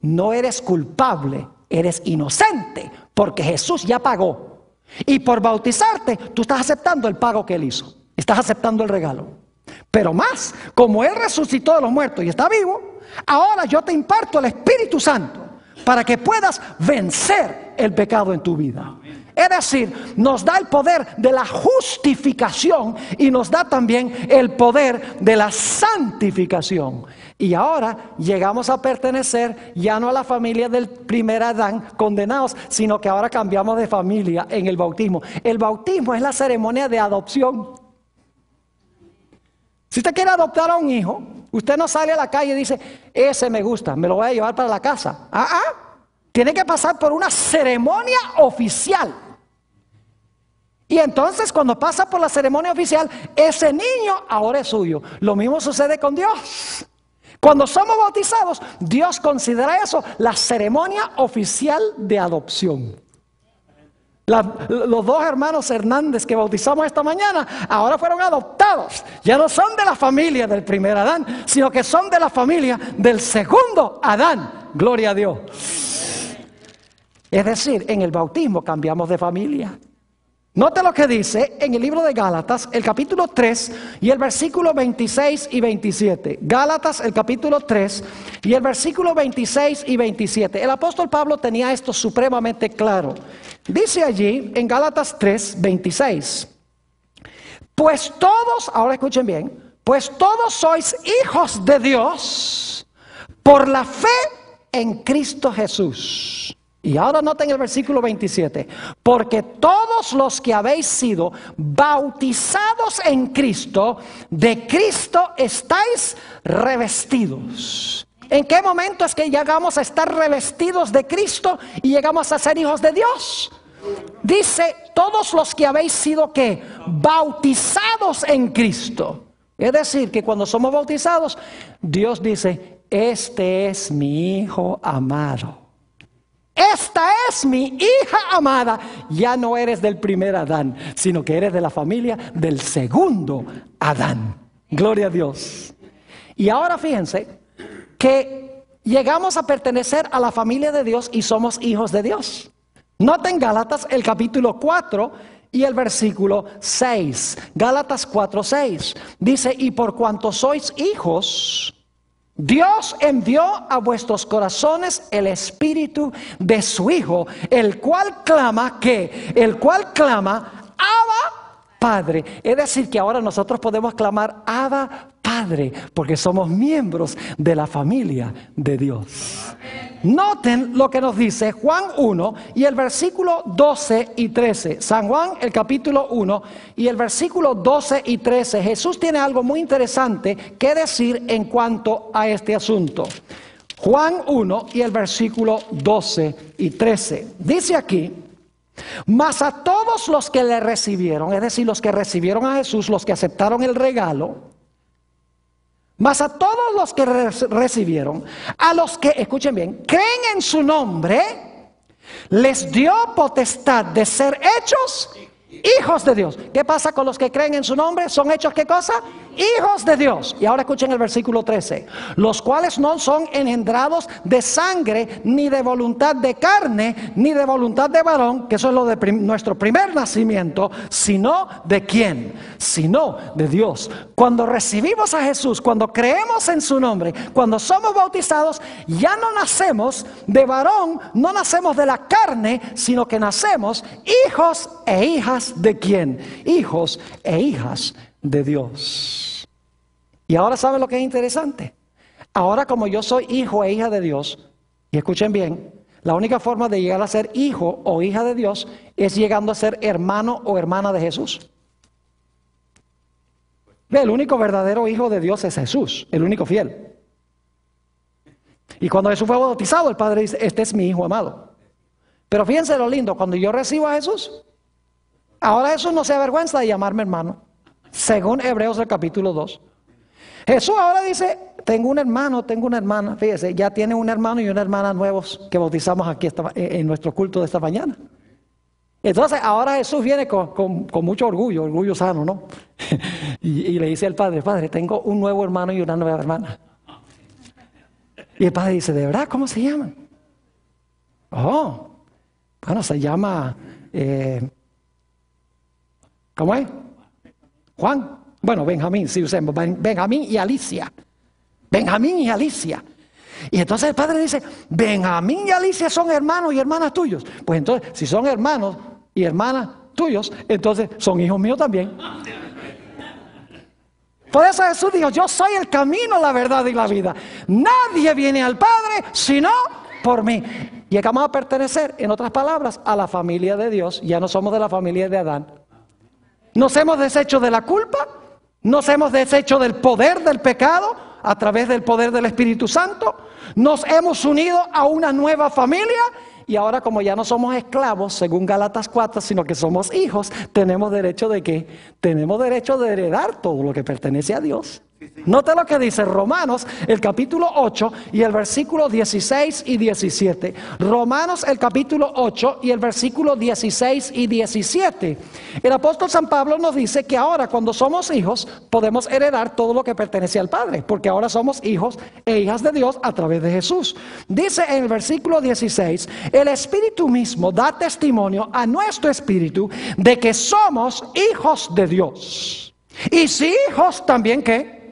no eres culpable, eres inocente, porque Jesús ya pagó. Y por bautizarte, tú estás aceptando el pago que Él hizo, estás aceptando el regalo. Pero más, como Él resucitó de los muertos y está vivo, ahora yo te imparto el Espíritu Santo para que puedas vencer el pecado en tu vida. Es decir, nos da el poder de la justificación y nos da también el poder de la santificación. Y ahora llegamos a pertenecer ya no a la familia del primer Adán condenados, sino que ahora cambiamos de familia en el bautismo. El bautismo es la ceremonia de adopción. Si usted quiere adoptar a un hijo, usted no sale a la calle y dice, ese me gusta, me lo voy a llevar para la casa. Tiene que pasar por una ceremonia oficial. Y entonces cuando pasa por la ceremonia oficial, ese niño ahora es suyo. Lo mismo sucede con Dios. Cuando somos bautizados, Dios considera eso la ceremonia oficial de adopción. Los dos hermanos Hernández que bautizamos esta mañana ahora fueron adoptados. Ya no son de la familia del primer Adán, sino que son de la familia del segundo Adán. Gloria a Dios. Es decir, en el bautismo cambiamos de familia. Note lo que dice en el libro de Gálatas, el capítulo 3 y el versículo 26 y 27. Gálatas, el capítulo 3 y el versículo 26 y 27. El apóstol Pablo tenía esto supremamente claro. Dice allí en Gálatas 3, 26. Pues todos, ahora escuchen bien, pues todos sois hijos de Dios por la fe en Cristo Jesús. Y ahora noten el versículo 27. Porque todos los que habéis sido bautizados en Cristo, de Cristo estáis revestidos. ¿En qué momento es que llegamos a estar revestidos de Cristo y llegamos a ser hijos de Dios? Dice, todos los que habéis sido ¿qué? Bautizados en Cristo. Es decir, que cuando somos bautizados, Dios dice, este es mi Hijo amado. Esta es mi hija amada. Ya no eres del primer Adán, sino que eres de la familia del segundo Adán. Gloria a Dios. Y ahora fíjense que llegamos a pertenecer a la familia de Dios y somos hijos de Dios. Noten Gálatas el capítulo 4 y el versículo 6. Gálatas 4, 6. Dice, y por cuanto sois hijos, Dios envió a vuestros corazones el espíritu de su Hijo, el cual clama, ¿qué? El cual clama, Abba, Padre. Es decir, que ahora nosotros podemos clamar, Abba, Padre, porque somos miembros de la familia de Dios. Noten lo que nos dice Juan 1 y el versículo 12 y 13. San Juan, el capítulo 1 y el versículo 12 y 13. Jesús tiene algo muy interesante que decir en cuanto a este asunto. Juan 1 y el versículo 12 y 13. Dice aquí, mas a todos los que le recibieron, es decir, los que recibieron a Jesús, los que aceptaron el regalo, mas a todos los que recibieron, a los que, escuchen bien, creen en su nombre, les dio potestad de ser hechos hijos de Dios. ¿Qué pasa con los que creen en su nombre? ¿Son hechos qué cosa? Hijos de Dios. Y ahora escuchen el versículo 13. Los cuales no son engendrados de sangre, ni de voluntad de carne, ni de voluntad de varón, que eso es lo de nuestro primer nacimiento, sino de ¿quién? Sino de Dios. Cuando recibimos a Jesús, cuando creemos en su nombre, cuando somos bautizados, ya no nacemos de varón, no nacemos de la carne, sino que nacemos hijos e hijas de ¿quién? Hijos e hijas de Dios. Y ahora ¿saben lo que es interesante? Ahora como yo soy hijo e hija de Dios, y escuchen bien, la única forma de llegar a ser hijo o hija de Dios es llegando a ser hermano o hermana de Jesús. El único verdadero hijo de Dios es Jesús, el único fiel. Y cuando Jesús fue bautizado, el Padre dice, este es mi hijo amado. Pero fíjense lo lindo, cuando yo recibo a Jesús, ahora Jesús no se avergüenza de llamarme hermano, según Hebreos el capítulo 2. Jesús ahora dice, tengo un hermano, tengo una hermana. Fíjese, ya tiene un hermano y una hermana nuevos que bautizamos aquí en nuestro culto de esta mañana. Entonces ahora Jesús viene con mucho orgullo, orgullo sano, ¿no? y le dice al Padre, Padre, tengo un nuevo hermano y una nueva hermana. Y el Padre dice, ¿de verdad? ¿Cómo se llaman? Oh, bueno, se llama, ¿cómo es? Juan. Bueno, Benjamín, si usemos Benjamín y Alicia. Benjamín y Alicia. Y entonces el padre dice, Benjamín y Alicia son hermanos y hermanas tuyos. Pues entonces, si son hermanos y hermanas tuyos, entonces son hijos míos también. Por eso Jesús dijo, yo soy el camino, la verdad y la vida. Nadie viene al Padre sino por mí. Llegamos a pertenecer, en otras palabras, a la familia de Dios. Ya no somos de la familia de Adán. Nos hemos deshecho de la culpa, nos hemos deshecho del poder del pecado a través del poder del Espíritu Santo. Nos hemos unido a una nueva familia. Y ahora, como ya no somos esclavos, según Gálatas 4, sino que somos hijos, tenemos derecho de ¿qué? Tenemos derecho de heredar todo lo que pertenece a Dios. Note lo que dice Romanos, el capítulo 8 y el versículo 16 y 17. Romanos, el capítulo 8 y el versículo 16 y 17. El apóstol San Pablo nos dice que ahora, cuando somos hijos, podemos heredar todo lo que pertenece al Padre, porque ahora somos hijos e hijas de Dios a través de Jesús. Dice en el versículo 16, el Espíritu mismo da testimonio a nuestro espíritu de que somos hijos de Dios. Y si hijos, también ¿qué?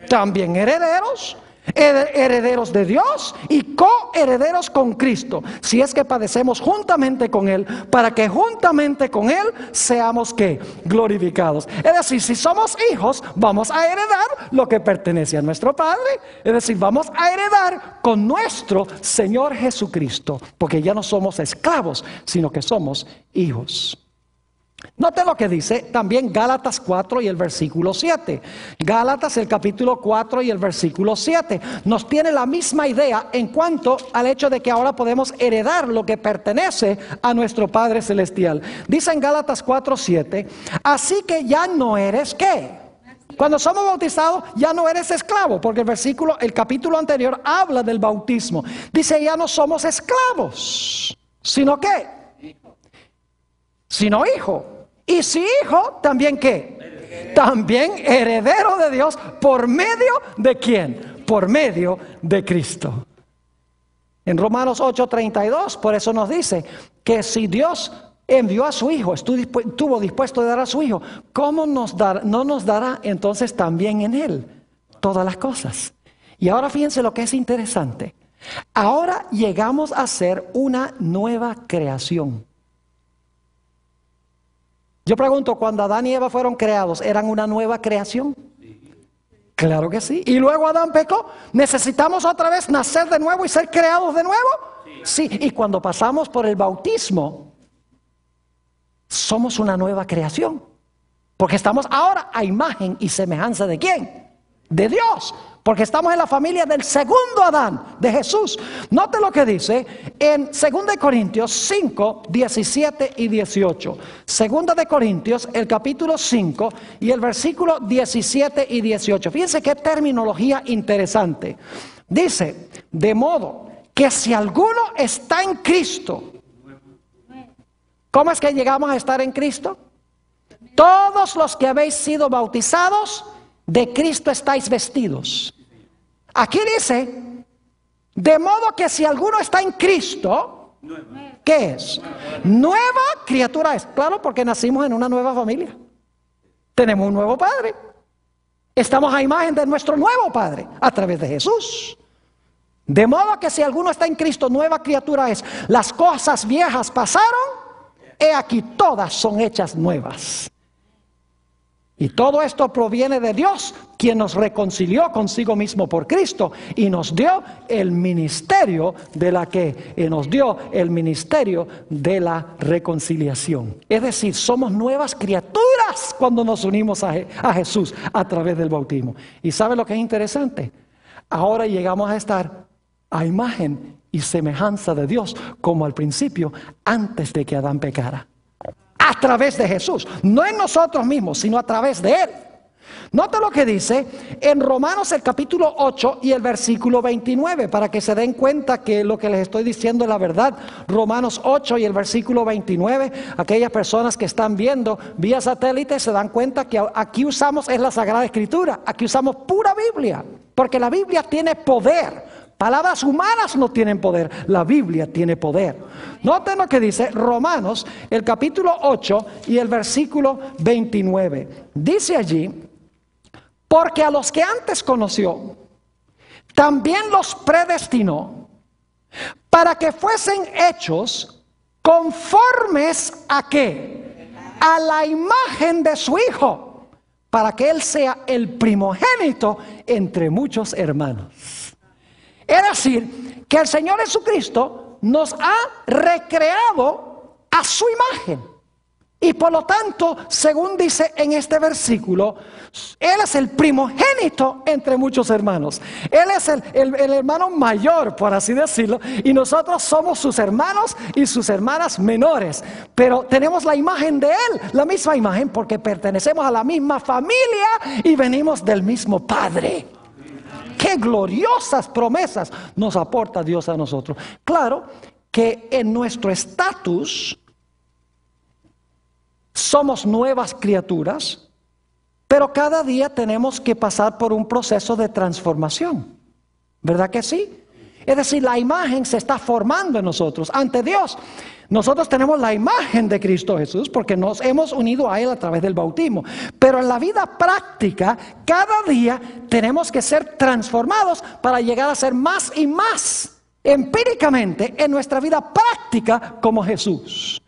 También herederos, herederos de Dios y coherederos con Cristo, si es que padecemos juntamente con Él, para que juntamente con Él seamos ¿qué? Glorificados. Es decir, si somos hijos, vamos a heredar lo que pertenece a nuestro Padre. Es decir, vamos a heredar con nuestro Señor Jesucristo, porque ya no somos esclavos, sino que somos hijos. Note lo que dice también Gálatas 4 y el versículo 7. Gálatas, el capítulo 4 y el versículo 7 nos tiene la misma idea en cuanto al hecho de que ahora podemos heredar lo que pertenece a nuestro Padre Celestial. Dice en Gálatas 4, 7, así que ya no eres ¿qué? Cuando somos bautizados ya no eres esclavo, porque el capítulo anterior habla del bautismo. Dice, ya no somos esclavos, sino ¿qué? Sino hijo. Y si hijo, ¿también qué? También heredero de Dios. ¿Por medio de quién? Por medio de Cristo. En Romanos 8:32, por eso nos dice que si Dios envió a su hijo, estuvo dispuesto a dar a su hijo, ¿cómo no nos dará entonces también en él todas las cosas? Y ahora fíjense lo que es interesante. Ahora llegamos a ser una nueva creación. Yo pregunto, cuando Adán y Eva fueron creados, ¿eran una nueva creación? Claro que sí. Y luego Adán pecó. ¿Necesitamos otra vez nacer de nuevo y ser creados de nuevo? Sí. Y cuando pasamos por el bautismo, somos una nueva creación. Porque estamos ahora a imagen y semejanza ¿de quién? De Dios. Porque estamos en la familia del segundo Adán, de Jesús. Note lo que dice en 2 Corintios 5, 17 y 18. 2 de Corintios, el capítulo 5 y el versículo 17 y 18. Fíjense qué terminología interesante. Dice, de modo que si alguno está en Cristo, ¿cómo es que llegamos a estar en Cristo? Todos los que habéis sido bautizados, de Cristo estáis vestidos. Aquí dice, de modo que si alguno está en Cristo, ¿qué es? Nueva criatura es. Claro, porque nacimos en una nueva familia. Tenemos un nuevo Padre. Estamos a imagen de nuestro nuevo Padre a través de Jesús. De modo que si alguno está en Cristo, nueva criatura es. Las cosas viejas pasaron, he aquí todas son hechas nuevas. Y todo esto proviene de Dios, quien nos reconcilió consigo mismo por Cristo y nos dio el ministerio de la reconciliación. Es decir, somos nuevas criaturas cuando nos unimos a Jesús a través del bautismo. ¿Y sabe lo que es interesante? Ahora llegamos a estar a imagen y semejanza de Dios como al principio, antes de que Adán pecara. A través de Jesús, no en nosotros mismos, sino a través de Él. Nota lo que dice en Romanos el capítulo 8 y el versículo 29, para que se den cuenta que lo que les estoy diciendo es la verdad. Romanos 8 y el versículo 29, aquellas personas que están viendo vía satélite se dan cuenta que aquí usamos es la Sagrada Escritura, aquí usamos pura Biblia, porque la Biblia tiene poder. Palabras humanas no tienen poder, la Biblia tiene poder. Noten lo que dice Romanos, el capítulo 8 y el versículo 29. Dice allí, Porque a los que antes conoció, también los predestinó para que fuesen hechos conformes ¿a qué? A la imagen de su Hijo, para que Él sea el primogénito entre muchos hermanos. Es decir, que el Señor Jesucristo nos ha recreado a su imagen. Y por lo tanto, según dice en este versículo, Él es el primogénito entre muchos hermanos. Él es el hermano mayor, por así decirlo, y nosotros somos sus hermanos y sus hermanas menores. Pero tenemos la imagen de Él, la misma imagen, porque pertenecemos a la misma familia y venimos del mismo Padre. ¡Qué gloriosas promesas nos aporta Dios a nosotros! Claro que en nuestro estatus somos nuevas criaturas, pero cada día tenemos que pasar por un proceso de transformación. ¿Verdad que sí? Es decir, la imagen se está formando en nosotros. Ante Dios, nosotros tenemos la imagen de Cristo Jesús porque nos hemos unido a Él a través del bautismo. Pero en la vida práctica, cada día tenemos que ser transformados para llegar a ser más y más empíricamente en nuestra vida práctica como Jesús.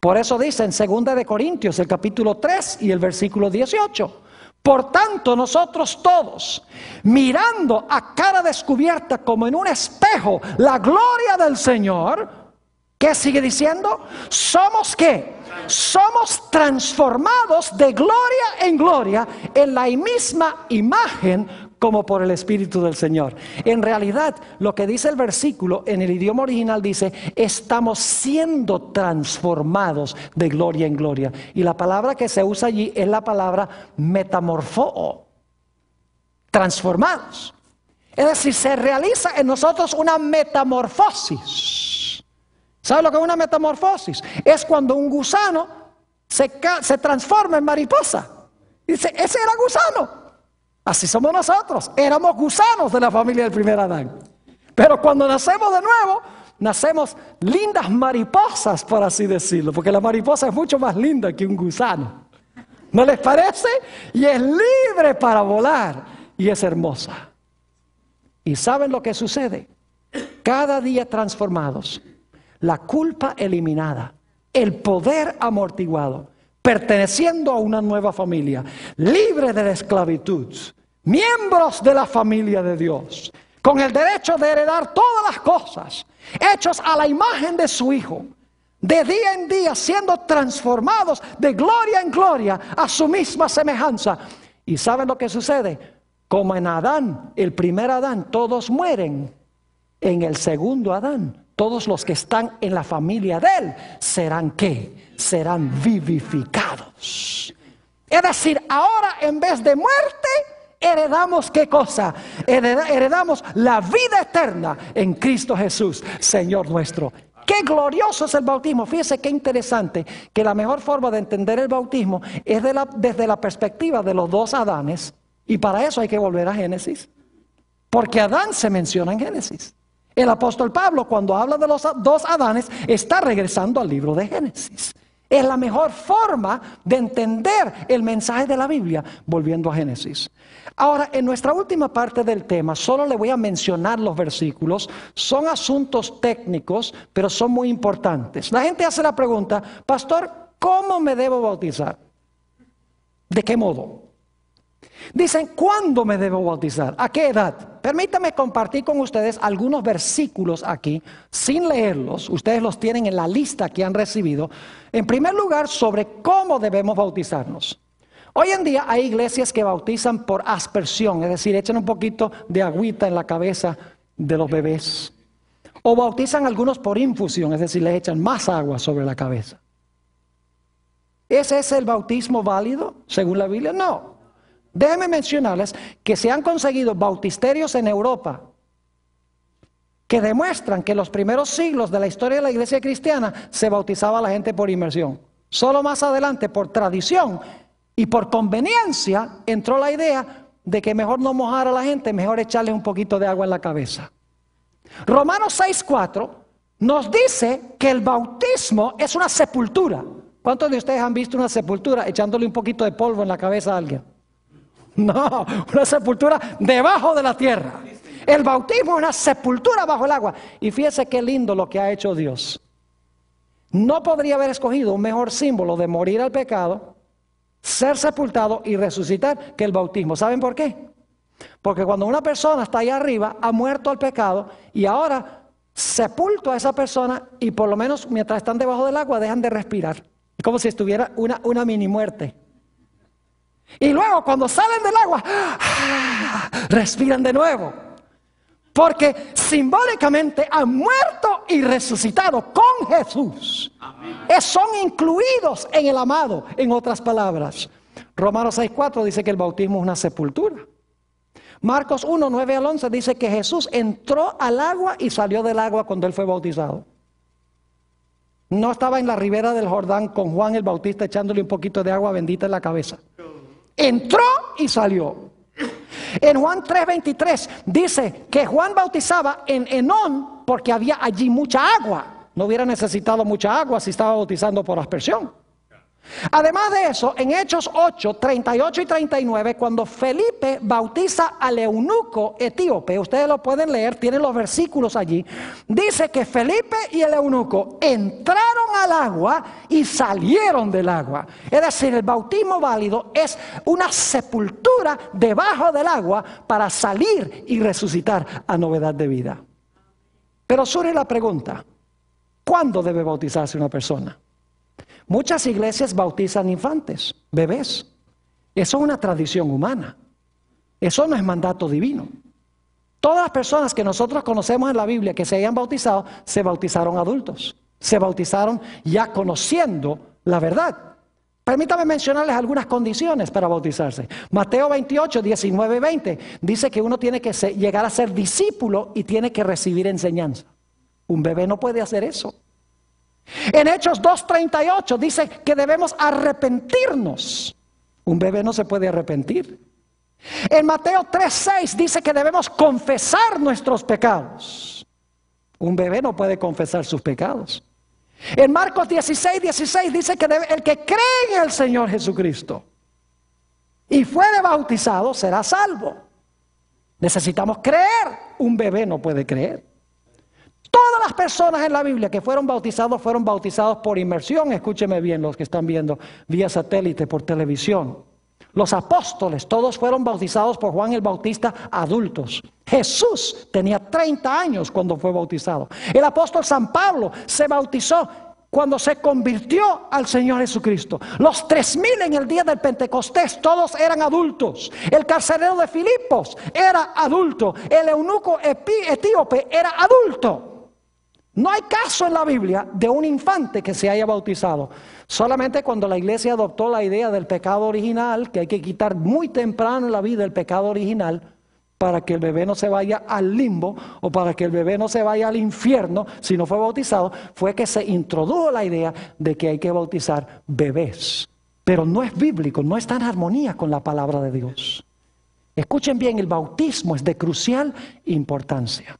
Por eso dice en 2 de Corintios, el capítulo 3 y el versículo 18. Por tanto, nosotros todos, mirando a cara descubierta como en un espejo la gloria del Señor, ¿qué sigue diciendo? ¿Somos qué? Somos transformados de gloria en gloria en la misma imagen como por el Espíritu del Señor. En realidad, lo que dice el versículo en el idioma original dice, estamos siendo transformados de gloria en gloria. Y la palabra que se usa allí es la palabra metamorfoo, transformados. Es decir, se realiza en nosotros una metamorfosis. ¿Sabe lo que es una metamorfosis? Es cuando un gusano se transforma en mariposa. Dice, ese era gusano. Así somos nosotros, éramos gusanos de la familia del primer Adán. Pero cuando nacemos de nuevo, nacemos lindas mariposas, por así decirlo. Porque la mariposa es mucho más linda que un gusano. ¿No les parece? Y es libre para volar y es hermosa. ¿Y saben lo que sucede? Cada día transformados, la culpa eliminada, el poder amortiguado, perteneciendo a una nueva familia, libre de la esclavitud, miembros de la familia de Dios, con el derecho de heredar todas las cosas, hechos a la imagen de su Hijo, de día en día siendo transformados de gloria en gloria a su misma semejanza. ¿Y saben lo que sucede? Como en Adán, el primer Adán, todos mueren. En el segundo Adán, todos los que están en la familia de Él, ¿serán qué? Serán vivificados. Es decir, ahora en vez de muerte, heredamos ¿qué cosa? Heredamos la vida eterna en Cristo Jesús, Señor nuestro. Qué glorioso es el bautismo. Fíjese qué interesante que la mejor forma de entender el bautismo es desde la perspectiva de los dos Adanes. Y para eso hay que volver a Génesis. Porque Adán se menciona en Génesis. El apóstol Pablo, cuando habla de los dos Adanes, está regresando al libro de Génesis. Es la mejor forma de entender el mensaje de la Biblia, volviendo a Génesis. Ahora, en nuestra última parte del tema, solo le voy a mencionar los versículos. Son asuntos técnicos, pero son muy importantes. La gente hace la pregunta, pastor, ¿cómo me debo bautizar? ¿De qué modo? Dicen, ¿cuándo me debo bautizar? ¿A qué edad? Permítame compartir con ustedes algunos versículos aquí, sin leerlos. Ustedes los tienen en la lista que han recibido. En primer lugar, sobre cómo debemos bautizarnos. Hoy en día hay iglesias que bautizan por aspersión, es decir, echan un poquito de agüita en la cabeza de los bebés. O bautizan algunos por infusión, es decir, les echan más agua sobre la cabeza. ¿Ese es el bautismo válido según la Biblia? No. Déjenme mencionarles que se han conseguido bautisterios en Europa que demuestran que en los primeros siglos de la historia de la iglesia cristiana se bautizaba a la gente por inmersión. Solo más adelante, por tradición y por conveniencia, entró la idea de que mejor no mojar a la gente, mejor echarle un poquito de agua en la cabeza. Romanos 6:4 nos dice que el bautismo es una sepultura. ¿Cuántos de ustedes han visto una sepultura echándole un poquito de polvo en la cabeza a alguien? No, una sepultura debajo de la tierra. El bautismo es una sepultura bajo el agua. Y fíjese qué lindo lo que ha hecho Dios. No podría haber escogido un mejor símbolo de morir al pecado, ser sepultado y resucitar que el bautismo. ¿Saben por qué? Porque cuando una persona está allá arriba, ha muerto al pecado y ahora sepulto a esa persona y por lo menos mientras están debajo del agua dejan de respirar. Es como si estuviera una mini muerte. Y luego cuando salen del agua, respiran de nuevo. Porque simbólicamente han muerto y resucitado con Jesús. Son incluidos en el amado, en otras palabras. Romanos 6:4 dice que el bautismo es una sepultura. Marcos 1:9-11 dice que Jesús entró al agua y salió del agua cuando él fue bautizado. No estaba en la ribera del Jordán con Juan el Bautista echándole un poquito de agua bendita en la cabeza. Entró y salió. En Juan 3:23 dice que Juan bautizaba en Enón porque había allí mucha agua. No hubiera necesitado mucha agua si estaba bautizando por aspersión. Además de eso, en Hechos 8:38 y 39, cuando Felipe bautiza al eunuco etíope, ustedes lo pueden leer, tienen los versículos allí, dice que Felipe y el eunuco entraron al agua y salieron del agua. Es decir, el bautismo válido es una sepultura debajo del agua para salir y resucitar a novedad de vida. Pero surge la pregunta, ¿cuándo debe bautizarse una persona? Muchas iglesias bautizan infantes, bebés. Eso es una tradición humana. Eso no es mandato divino. Todas las personas que nosotros conocemos en la Biblia que se hayan bautizado, se bautizaron adultos. Se bautizaron ya conociendo la verdad. Permítame mencionarles algunas condiciones para bautizarse. Mateo 28:19-20 dice que uno tiene que llegar a ser discípulo y tiene que recibir enseñanza. Un bebé no puede hacer eso. En Hechos 2:38 dice que debemos arrepentirnos. Un bebé no se puede arrepentir. En Mateo 3:6 dice que debemos confesar nuestros pecados. Un bebé no puede confesar sus pecados. En Marcos 16:16 dice que el que cree en el Señor Jesucristo y fuere bautizado será salvo. Necesitamos creer. Un bebé no puede creer. Todas las personas en la Biblia que fueron bautizados por inmersión. Escúcheme bien los que están viendo vía satélite, por televisión. Los apóstoles, todos fueron bautizados por Juan el Bautista adultos. Jesús tenía 30 años cuando fue bautizado. El apóstol San Pablo se bautizó cuando se convirtió al Señor Jesucristo. Los 3,000 en el día del Pentecostés, todos eran adultos. El carcelero de Filipos era adulto. El eunuco etíope era adulto. No hay caso en la Biblia de un infante que se haya bautizado. Solamente cuando la iglesia adoptó la idea del pecado original, que hay que quitar muy temprano en la vida el pecado original, para que el bebé no se vaya al limbo o para que el bebé no se vaya al infierno si no fue bautizado, fue que se introdujo la idea de que hay que bautizar bebés. Pero no es bíblico, no está en armonía con la palabra de Dios. Escuchen bien, el bautismo es de crucial importancia.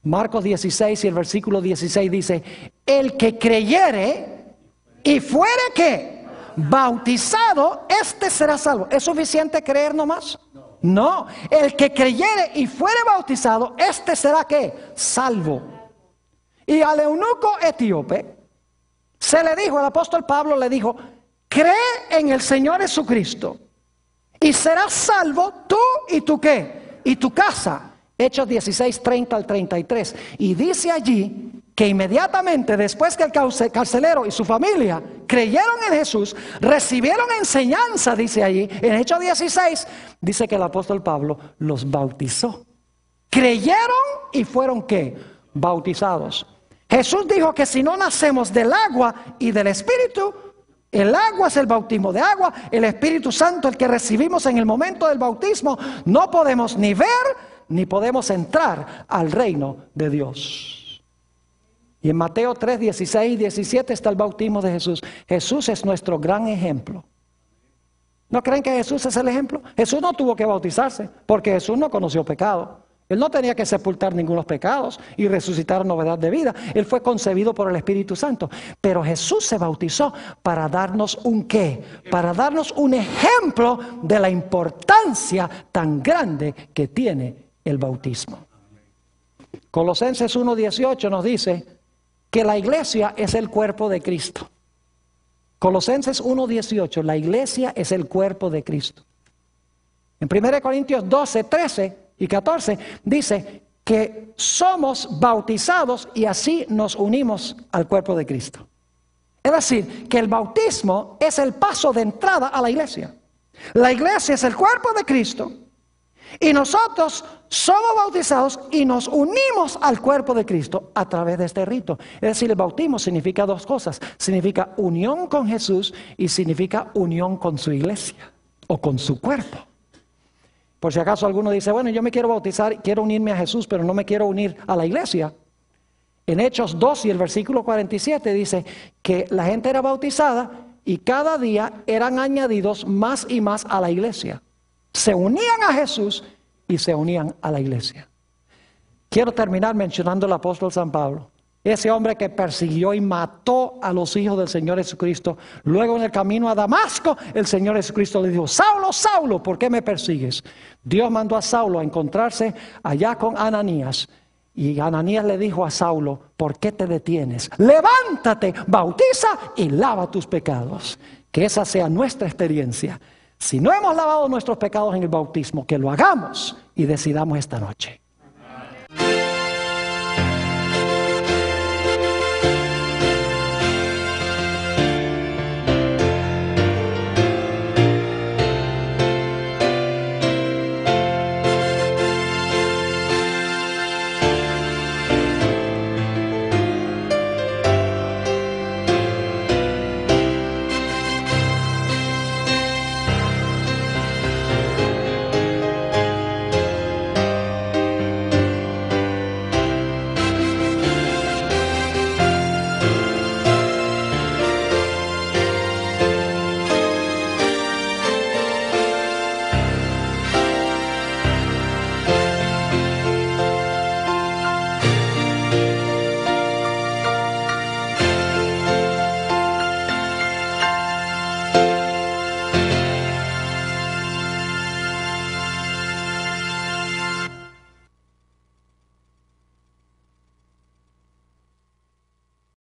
Marcos 16 y el versículo 16 dice, el que creyere y fuere ¿qué? Bautizado, este será salvo. ¿Es suficiente creer nomás? No, el que creyere y fuere bautizado, este será ¿qué? Salvo. Y al eunuco etíope se le dijo, el apóstol Pablo le dijo, cree en el Señor Jesucristo y serás salvo tú y tu ¿qué? Y tu casa. Hechos 16:30-33. Y dice allí que inmediatamente después que el carcelero y su familia creyeron en Jesús, recibieron enseñanza, dice allí, en Hechos 16, dice que el apóstol Pablo los bautizó. Creyeron y fueron ¿qué? Bautizados. Jesús dijo que si no nacemos del agua y del Espíritu, el agua es el bautismo de agua, el Espíritu Santo el que recibimos en el momento del bautismo, no podemos ni ver ni podemos entrar al reino de Dios. Y en Mateo 3, 16 y 17 está el bautismo de Jesús. Jesús es nuestro gran ejemplo. ¿No creen que Jesús es el ejemplo? Jesús no tuvo que bautizarse porque Jesús no conoció pecado. Él no tenía que sepultar ningunos pecados y resucitar novedad de vida. Él fue concebido por el Espíritu Santo. Pero Jesús se bautizó para darnos un qué, para darnos un ejemplo de la importancia tan grande que tiene el bautismo. Colosenses 1:18 nos dice que la iglesia es el cuerpo de Cristo. Colosenses 1:18, la iglesia es el cuerpo de Cristo. En 1 Corintios 12, 13 y 14 dice que somos bautizados y así nos unimos al cuerpo de Cristo. Es decir, que el bautismo es el paso de entrada a la iglesia. La iglesia es el cuerpo de Cristo y nosotros somos bautizados y nos unimos al cuerpo de Cristo a través de este rito. Es decir, el bautismo significa dos cosas. Significa unión con Jesús y significa unión con su iglesia o con su cuerpo. Por si acaso alguno dice, bueno, yo me quiero bautizar, quiero unirme a Jesús, pero no me quiero unir a la iglesia. En Hechos 2 y el versículo 47 dice que la gente era bautizada y cada día eran añadidos más y más a la iglesia. Se unían a Jesús y se unían a la iglesia. Quiero terminar mencionando al apóstol San Pablo. Ese hombre que persiguió y mató a los hijos del Señor Jesucristo. Luego en el camino a Damasco, el Señor Jesucristo le dijo, Saulo, Saulo, ¿por qué me persigues? Dios mandó a Saulo a encontrarse allá con Ananías. Y Ananías le dijo a Saulo, ¿por qué te detienes? Levántate, bautiza y lava tus pecados. Que esa sea nuestra experiencia. Si no hemos lavado nuestros pecados en el bautismo, que lo hagamos y decidamos esta noche.